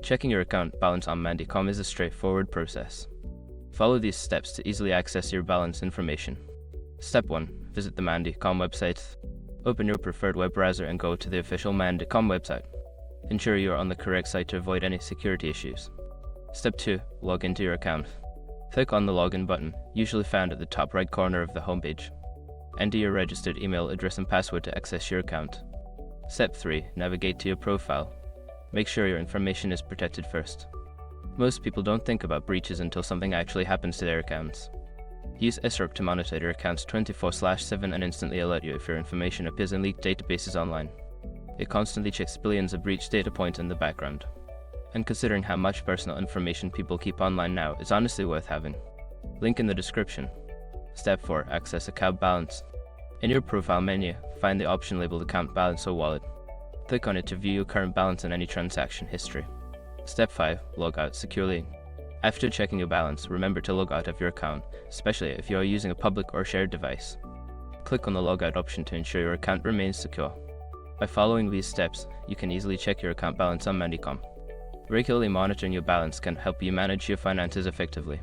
Checking your account balance on Mandycom is a straightforward process. Follow these steps to easily access your balance information. Step 1. Visit the Mandycom website. Open your preferred web browser and go to the official Mandycom website. Ensure you are on the correct site to avoid any security issues. Step 2. Log into your account. Click on the login button, usually found at the top right corner of the homepage. Enter your registered email address and password to access your account. Step 3. Navigate to your profile. Make sure your information is protected first. Most people don't think about breaches until something actually happens to their accounts. Use SROP to monitor your accounts 24/7 and instantly alert you if your information appears in leaked databases online. It constantly checks billions of breached data points in the background. And considering how much personal information people keep online now, it's honestly worth having. Link in the description. Step 4. Access account balance. In your profile menu, find the option labeled Account Balance or Wallet. Click on it to view your current balance and any transaction history. Step 5. Log out securely. After checking your balance, remember to log out of your account, especially if you are using a public or shared device. Click on the logout option to ensure your account remains secure. By following these steps, you can easily check your account balance on Mandycom. Regularly monitoring your balance can help you manage your finances effectively.